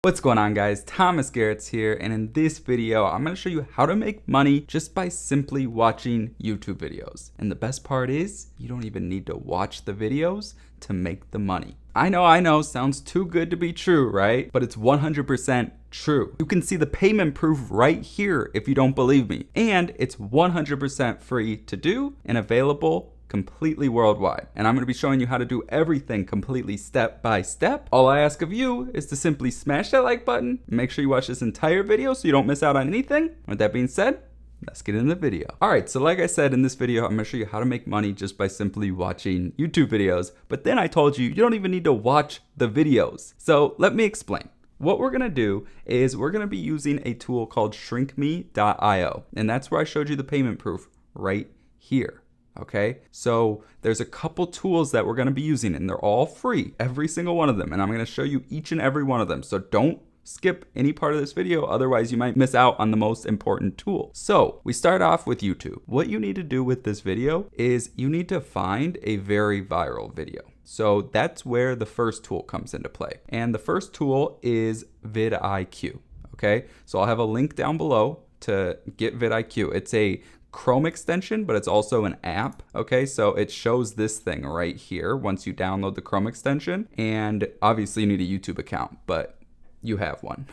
What's going on, guys? Thomas Garrett's here, and in this video I'm going to show you how to make money just by simply watching YouTube videos. And the best part is you don't even need to watch the videos to make the money. I know, sounds too good to be true, right? But it's 100% true. You can see the payment proof right here if you don't believe me. And it's 100% free to do and available completely worldwide. And I'm going to be showing you how to do everything completely step by step. All I ask of you is to simply smash that like button and make sure you watch this entire video so you don't miss out on anything. With that being said, let's get into the video. All right, so like I said in this video, I'm going to show you how to make money just by simply watching YouTube videos. But then I told you don't even need to watch the videos. So let me explain. What we're gonna do is we're gonna be using a tool called shrinkme.io. And that's where I showed you the payment proof right here. Okay, so there's a couple tools that we're going to be using and they're all free, every single one of them. And I'm going to show you each and every one of them. So don't skip any part of this video. Otherwise you might miss out on the most important tool. So we start off with YouTube. What you need to do with this video is you need to find a very viral video. So that's where the first tool comes into play. And the first tool is vidIQ. Okay, so I'll have a link down below to get vidIQ. It's a Chrome extension, but it's also an app. Okay, so it shows this thing right here once you download the Chrome extension. And obviously you need a YouTube account, but you have one.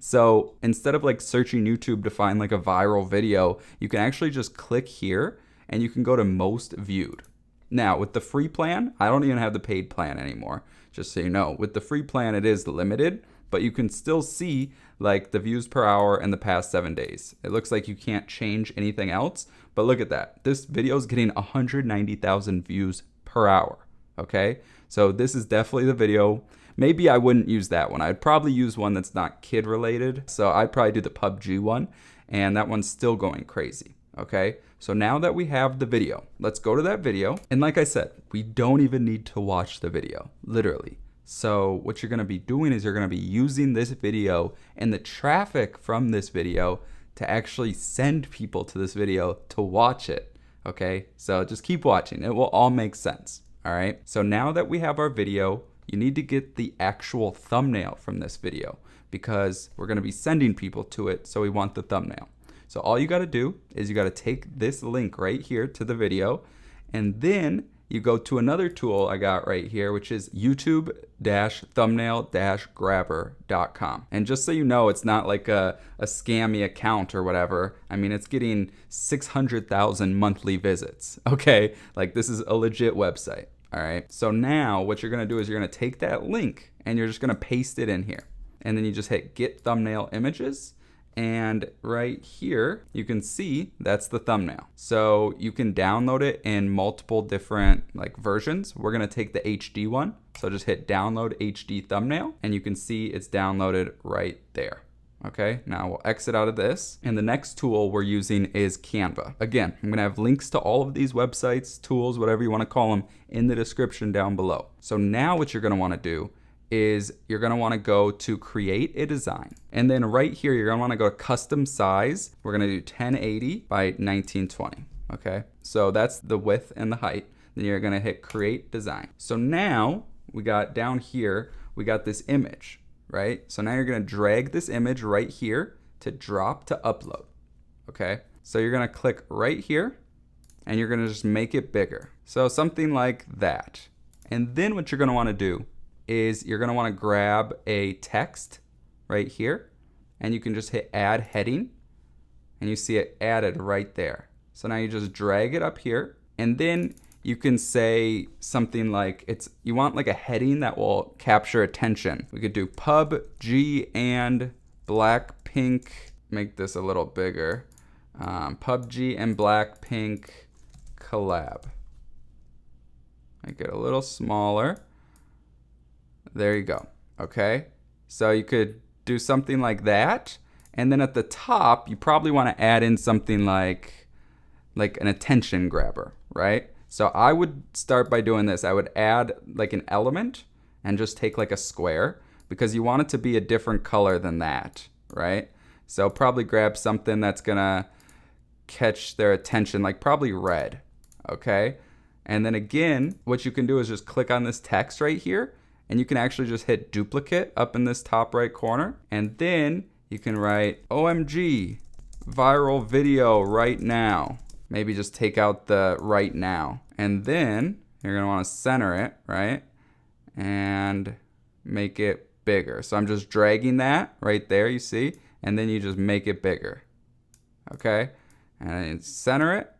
So instead of like searching YouTube to find like a viral video, you can actually just click here and you can go to most viewed. Now with the free plan, I don't even have the paid plan anymore, just so you know. With the free plan, it is limited, but you can still see like the views per hour in the past 7 days. It looks like you can't change anything else, but look at that. This video is getting 190,000 views per hour. Okay, so this is definitely the video. Maybe I wouldn't use that one. I'd probably use one that's not kid related. So I'd probably do the PUBG one, and that one's still going crazy. Okay, so now that we have the video, let's go to that video. And like I said, we don't even need to watch the video, literally. So what you're going to be doing is you're going to be using this video and the traffic from this video to actually send people to this video to watch it. Okay, so just keep watching. It will all make sense. All right, so now that we have our video, you need to get the actual thumbnail from this video because we're going to be sending people to it. So we want the thumbnail. So all you got to do is you got to take this link right here to the video, and then you go to another tool I got right here, which is youtube-thumbnail-grabber.com. And just so you know, it's not like a scammy account or whatever. I mean, it's getting 600,000 monthly visits. Okay, like this is a legit website. All right, so now what you're gonna do is you're gonna take that link and you're just gonna paste it in here. And then you just hit get thumbnail images. And right here, you can see that's the thumbnail. So you can download it in multiple different like versions. We're gonna take the HD one. So just hit download HD thumbnail and you can see it's downloaded right there. Okay, now we'll exit out of this. And the next tool we're using is Canva. Again, I'm gonna have links to all of these websites, tools, whatever you wanna call them, in the description down below. So now what you're gonna wanna do is you're gonna wanna go to create a design. And then right here, you're gonna wanna go to custom size. We're gonna do 1080 by 1920, okay? So that's the width and the height. Then you're gonna hit create design. So now we got down here, we got this image, right? So now you're gonna drag this image right here to drop to upload, okay? So you're gonna click right here and you're gonna just make it bigger. So something like that. And then what you're gonna wanna do is you're gonna wanna grab a text right here and you can just hit add heading and you see it added right there. So now you just drag it up here and then you can say something like you want like a heading that will capture attention. We could do PUBG and Blackpink, make this a little bigger. PUBG and Blackpink collab. Make it a little smaller. There you go, okay? So you could do something like that. And then at the top, you probably wanna add in something like an attention grabber, right? So I would start by doing this. I would add like an element and just take like a square because you want it to be a different color than that, right? So probably grab something that's gonna catch their attention, like probably red, okay? And then again, what you can do is just click on this text right here and you can actually just hit duplicate up in this top right corner, and then you can write OMG viral video right now. Maybe just take out the right now, and then you're gonna want to center it, right, and make it bigger. So I'm just dragging that right there, you see, and then you just make it bigger. Okay, and center it.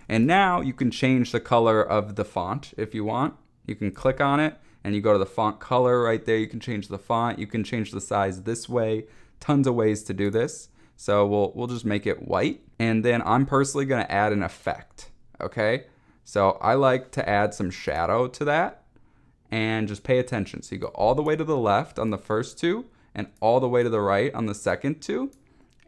And now you can change the color of the font if you want. You can click on it and you go to the font color right there. You can change the font. You can change the size this way. Tons of ways to do this. So we'll just make it white. And then I'm personally gonna add an effect, okay? So I like to add some shadow to that, and just pay attention. So you go all the way to the left on the first two and all the way to the right on the second two,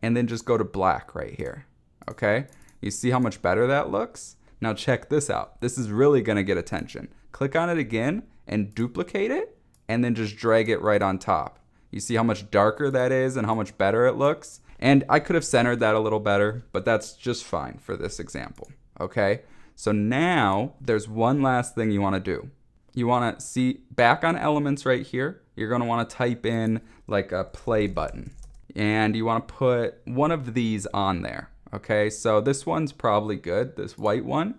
and then just go to black right here, okay? You see how much better that looks? Now check this out. This is really gonna get attention. Click on it again and duplicate it, and then just drag it right on top. You see how much darker that is and how much better it looks? And I could have centered that a little better, but that's just fine for this example, okay? So now there's one last thing you wanna do. You wanna see back on elements right here, you're gonna wanna type in like a play button. And you wanna put one of these on there, okay? So this one's probably good, this white one.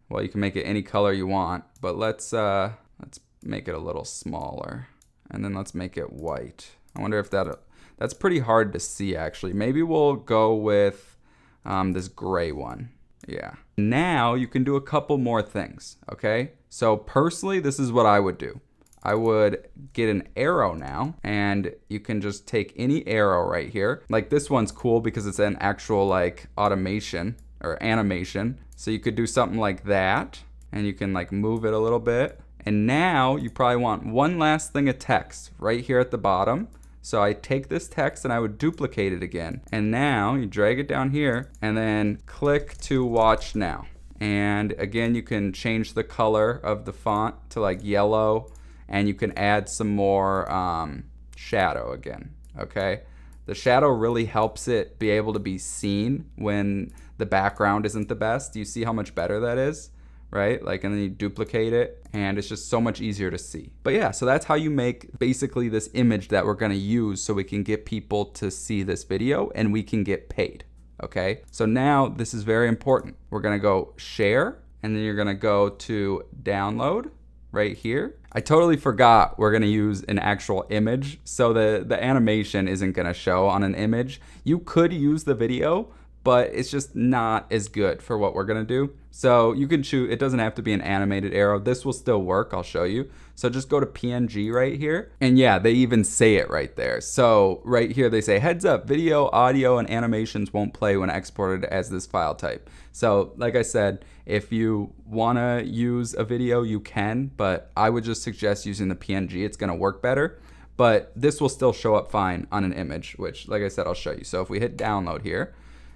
Well, you can make it any color you want, but let's make it a little smaller. And then let's make it white. I wonder if that's pretty hard to see actually. Maybe we'll go with this gray one. Yeah. Now you can do a couple more things, okay? So personally, this is what I would do. I would get an arrow now, and you can just take any arrow right here. Like this one's cool because it's an actual like automation or animation. So you could do something like that, and you can like move it a little bit. And now you probably want one last thing of text right here at the bottom. So I take this text and I would duplicate it again. And now you drag it down here and then click to watch now. And again, you can change the color of the font to like yellow, and you can add some more shadow again, okay? The shadow really helps it be able to be seen when the background isn't the best. You see how much better that is? Right? Like, and then you duplicate it and it's just so much easier to see. But yeah, so that's how you make basically this image that we're gonna use so we can get people to see this video and we can get paid, okay? So now this is very important. We're gonna go share, and then you're gonna go to download right here. I totally forgot we're gonna use an actual image, so the animation isn't gonna show on an image. You could use the video, but it's just not as good for what we're gonna do. So you can choose, it doesn't have to be an animated arrow. This will still work, I'll show you. So just go to PNG right here. And yeah, they even say it right there. So right here they say, heads up, video, audio, and animations won't play when exported as this file type. So like I said, if you wanna use a video, you can, but I would just suggest using the PNG, it's gonna work better. But this will still show up fine on an image, which like I said, I'll show you. So if we hit download here,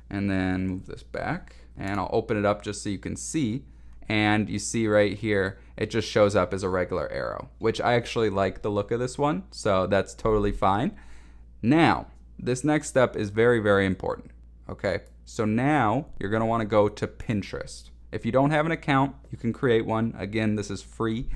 and then move this back, and I'll open it up just so you can see, and you see right here it just shows up as a regular arrow, which I actually like the look of this one, so that's totally fine. Now this next step is very, very important, okay? So now you're gonna want to go to Pinterest. If you don't have an account, you can create one. Again, this is free.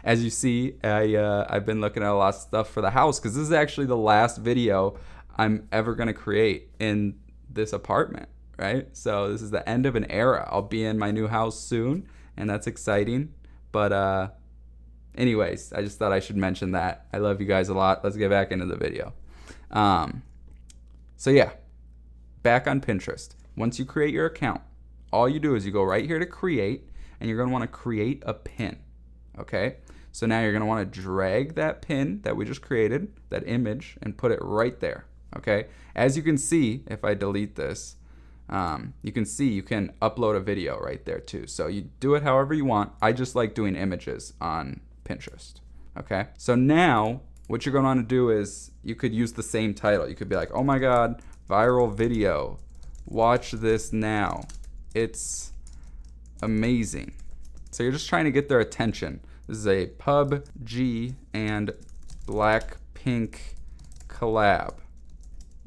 As you see, I've been looking at a lot of stuff for the house because this is actually the last video I'm ever gonna create in this apartment, right? So this is the end of an era. I'll be in my new house soon, and that's exciting. But anyways, I just thought I should mention that. I love you guys a lot. Let's get back into the video. So yeah, back on Pinterest. Once you create your account, all you do is you go right here to create, and you're gonna wanna create a pin, okay? So now you're gonna wanna drag that pin that we just created, that image, and put it right there. Okay, as you can see, if I delete this, you can see you can upload a video right there too. So you do it however you want. I just like doing images on Pinterest. Okay, so now what you're going to want to do is you could use the same title. You could be like, oh my God, viral video. Watch this now. It's amazing. So you're just trying to get their attention. This is a PUBG and Blackpink collab.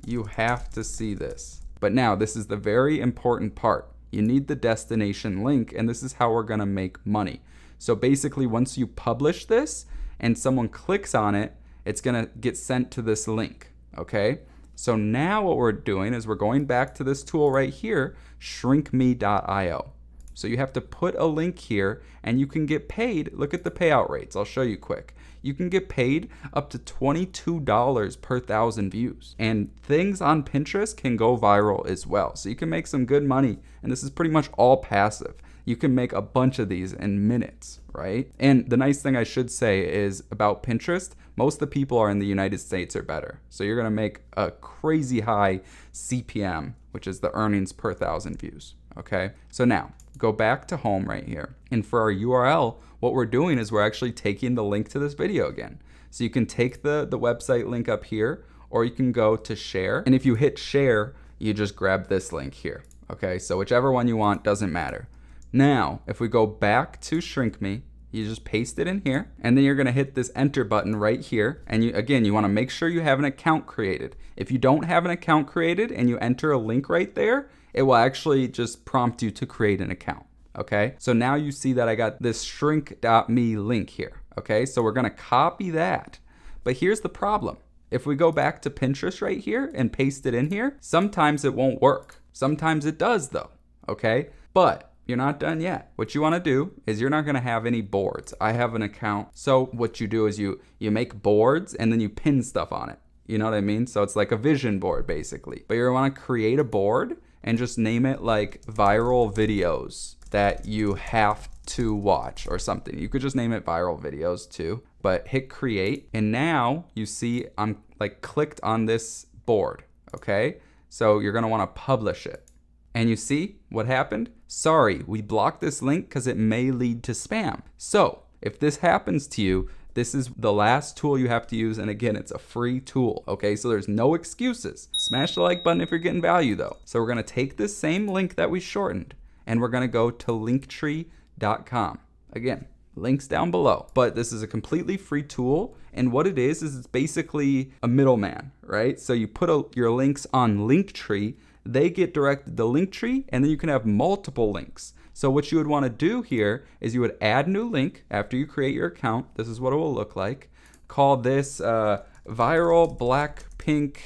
You have to see this. But now this is the very important part. You need the destination link, and this is how we're gonna make money. So basically once you publish this, and someone clicks on it, it's gonna get sent to this link, okay? So now what we're doing is we're going back to this tool right here, shrinkme.io. So you have to put a link here and you can get paid. Look at the payout rates. I'll show you quick. You can get paid up to $22 per 1,000 views. And things on Pinterest can go viral as well. So you can make some good money. And this is pretty much all passive. You can make a bunch of these in minutes, right? And the nice thing I should say is about Pinterest, most of the people are in the United States or better. So you're gonna make a crazy high CPM, which is the earnings per 1,000 views, okay? So now, go back to home right here. And for our URL, what we're doing is we're actually taking the link to this video again. So you can take the website link up here, or you can go to share. And if you hit share, you just grab this link here, okay? So whichever one you want, doesn't matter. Now, if we go back to Shrink Me, you just paste it in here, and then you're gonna hit this enter button right here. And you wanna make sure you have an account created. If you don't have an account created and you enter a link right there, it will actually just prompt you to create an account, okay? So now you see that I got this shrink.me link here, okay? So we're gonna copy that. But here's the problem. If we go back to Pinterest right here and paste it in here, sometimes it won't work. Sometimes it does though, okay? But you're not done yet. What you wanna do is you're not gonna have any boards. I have an account. So what you do is you make boards and then you pin stuff on it. You know what I mean? So it's like a vision board basically. But you wanna create a board and just name it like viral videos that you have to watch or something. You could just name it viral videos too, but hit create. And now you see I'm like clicked on this board, okay? So you're gonna wanna publish it. And you see what happened? Sorry, we blocked this link because it may lead to spam. So if this happens to you, this is the last tool you have to use. And again, it's a free tool, okay? So there's no excuses. Smash the like button if you're getting value though. So we're gonna take this same link that we shortened and we're gonna go to linktree.com. Again, links down below. But this is a completely free tool. And what it is it's basically a middleman, right? So you put your links on Linktree, they get directed to Linktree, and then you can have multiple links. So what you would want to do here is you would add new link after you create your account. This is what it will look like. Call this viral Blackpink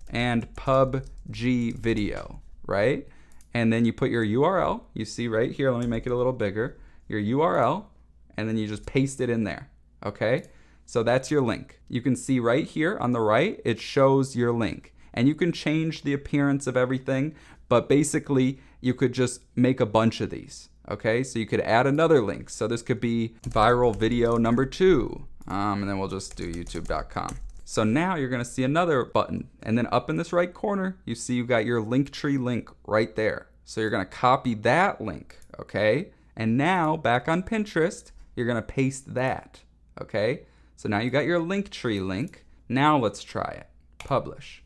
and PUBG video, right? And then you put your URL. You see right here, let me make it a little bigger. Your URL, and then you just paste it in there, okay? So that's your link. You can see right here on the right, it shows your link. And you can change the appearance of everything, but basically you could just make a bunch of these, okay? So you could add another link. So this could be viral video number 2, and then we'll just do youtube.com. So now you're gonna see another button, and then up in this right corner, you see you got your Linktree link right there. So you're gonna copy that link, okay? And now back on Pinterest, you're gonna paste that, okay? So now you got your Linktree link. Now let's try it, publish.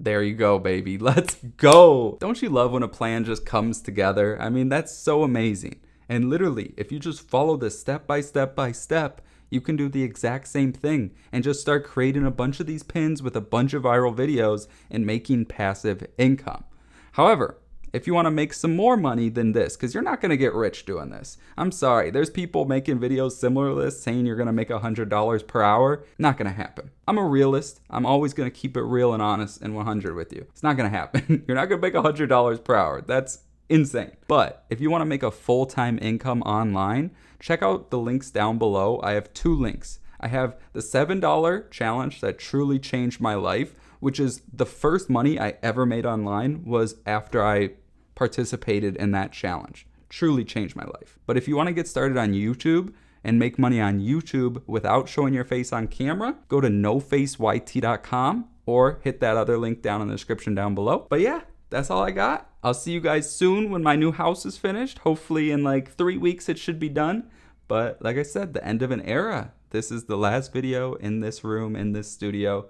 There you go, baby. Let's go. Don't you love when a plan just comes together? I mean, that's so amazing. And literally, if you just follow this step by step by step, you can do the exact same thing and just start creating a bunch of these pins with a bunch of viral videos and making passive income. However, if you want to make some more money than this, because you're not going to get rich doing this. I'm sorry, there's people making videos similar to this saying you're going to make $100 per hour. Not going to happen. I'm a realist. I'm always going to keep it real and honest and 100 with you. It's not going to happen. You're not going to make $100 per hour. That's insane. But if you want to make a full-time income online, check out the links down below. I have 2 links. I have the $7 challenge that truly changed my life, which is the first money I ever made online was after I participated in that challenge. Truly changed my life. But if you want to get started on YouTube and make money on YouTube without showing your face on camera, go to nofaceyt.com or hit that other link down in the description down below. But yeah, that's all I got. I'll see you guys soon when my new house is finished. Hopefully in like 3 weeks it should be done. But like I said, the end of an era. This is the last video in this room, in this studio.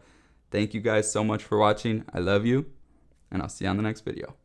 Thank you guys so much for watching. I love you, and I'll see you on the next video.